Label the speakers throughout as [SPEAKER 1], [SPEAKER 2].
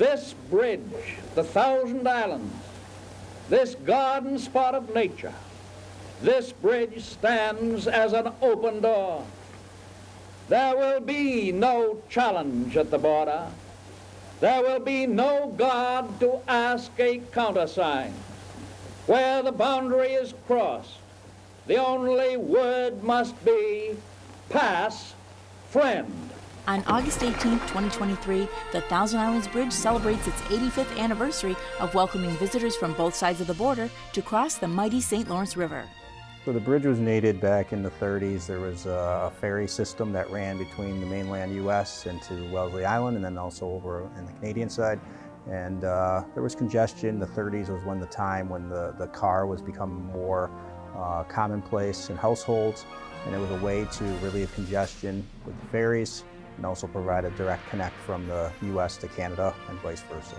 [SPEAKER 1] This bridge, the Thousand Islands, this garden spot of nature, this bridge stands as an open door. There will be no challenge at the border. There will be no guard to ask a countersign. Where the boundary is crossed, the only word must be, pass, friend.
[SPEAKER 2] On August 18, 2023, the Thousand Islands Bridge celebrates its 85th anniversary of welcoming visitors from both sides of the border to cross the mighty St. Lawrence River.
[SPEAKER 3] So the bridge was nated back in the 30s. There was a ferry system that ran between the mainland U.S. and to Wellesley Island, and then also over in the Canadian side. And there was congestion. In the 30s was when the time when the car was becoming more commonplace in households, and it was a way to relieve congestion with the ferries and also provide a direct connect from the U.S. to Canada and vice versa.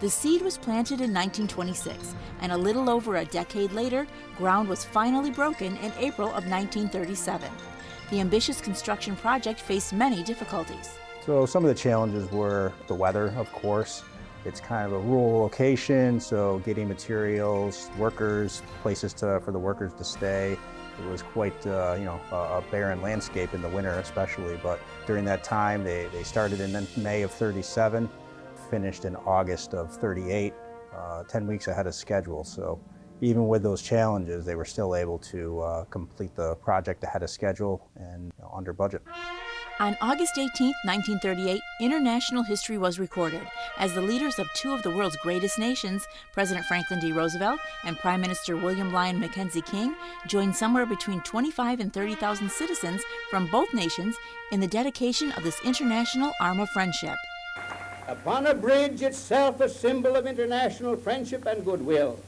[SPEAKER 2] The seed was planted in 1926, and a little over a decade later, ground was finally broken in April of 1937. The ambitious construction project faced many difficulties.
[SPEAKER 3] So some of the challenges were the weather, of course. It's kind of a rural location, so getting materials, workers, places for the workers to stay. It was quite, a barren landscape in the winter especially, but during that time they started in May of 37, finished in August of 38, 10 weeks ahead of schedule. So even with those challenges, they were still able to complete the project ahead of schedule and under budget.
[SPEAKER 2] On August 18, 1938, international history was recorded as the leaders of two of the world's greatest nations, President Franklin D. Roosevelt and Prime Minister William Lyon Mackenzie King, joined somewhere between 25 and 30,000 citizens from both nations in the dedication of this international arm of friendship.
[SPEAKER 1] Upon a bridge itself a symbol of international friendship and goodwill,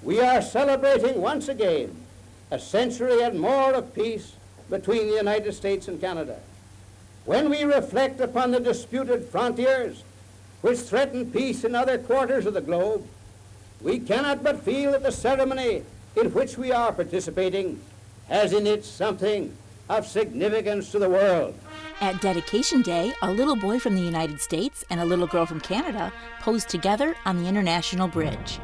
[SPEAKER 1] we are celebrating once again a century and more of peace between the United States and Canada. When we reflect upon the disputed frontiers which threaten peace in other quarters of the globe, we cannot but feel that the ceremony in which we are participating has in it something of significance to the world.
[SPEAKER 2] At Dedication Day, a little boy from the United States and a little girl from Canada posed together on the International Bridge.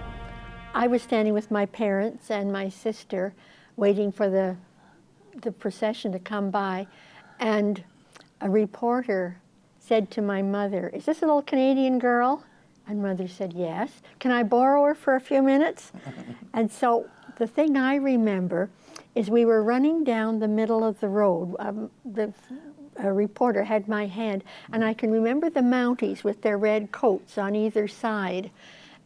[SPEAKER 4] I was standing with my parents and my sister waiting for the procession to come by, and a reporter said to my mother, "Is this a little Canadian girl?" And mother said, "Yes." "Can I borrow her for a few minutes?" And so the thing I remember is we were running down the middle of the road. A reporter had my hand, and I can remember the Mounties with their red coats on either side,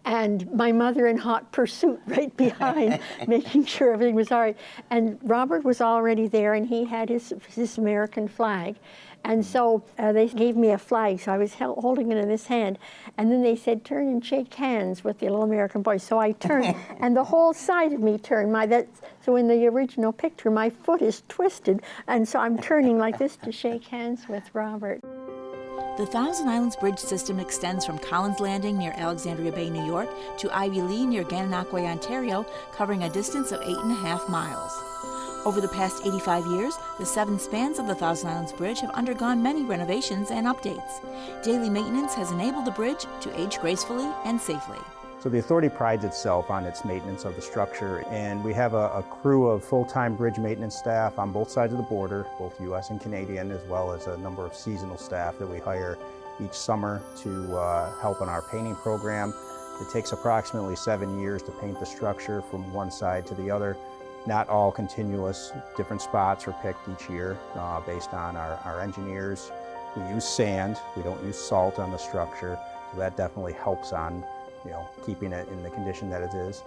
[SPEAKER 4] and my mother in hot pursuit right behind, making sure everything was all right. And Robert was already there, and he had his American flag. And so they gave me a flag, so I was holding it in this hand. And then they said, "Turn and shake hands with the little American boy." So I turned, and the whole side of me turned. So in the original picture, my foot is twisted, and so I'm turning like this to shake hands with Robert.
[SPEAKER 2] The Thousand Islands Bridge system extends from Collins Landing near Alexandria Bay, New York, to Ivy Lee near Gananoque, Ontario, covering a distance of 8.5 miles. Over the past 85 years, the 7 spans of the Thousand Islands Bridge have undergone many renovations and updates. Daily maintenance has enabled the bridge to age gracefully and safely.
[SPEAKER 3] So the authority prides itself on its maintenance of the structure, and we have a crew of full-time bridge maintenance staff on both sides of the border, both U.S. and Canadian, as well as a number of seasonal staff that we hire each summer to help in our painting program. It takes approximately 7 years to paint the structure from one side to the other. Not all continuous, different spots are picked each year based on our engineers. We use sand, we don't use salt on the structure, so that definitely helps on keeping it in the condition that it is.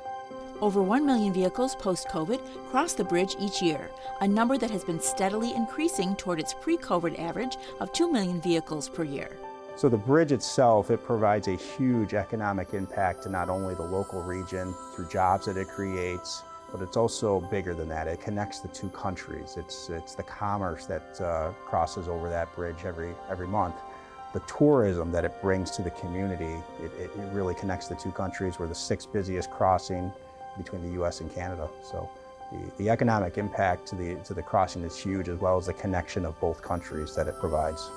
[SPEAKER 2] Over 1 million vehicles post-COVID cross the bridge each year, a number that has been steadily increasing toward its pre-COVID average of 2 million vehicles per year.
[SPEAKER 3] So the bridge itself, it provides a huge economic impact to not only the local region through jobs that it creates, but it's also bigger than that. It connects the two countries. It's the commerce that crosses over that bridge every month. The tourism that it brings to the community, it really connects the two countries. We're the 6th busiest crossing between the U.S. and Canada. So the economic impact to the crossing is huge, as well as the connection of both countries that it provides.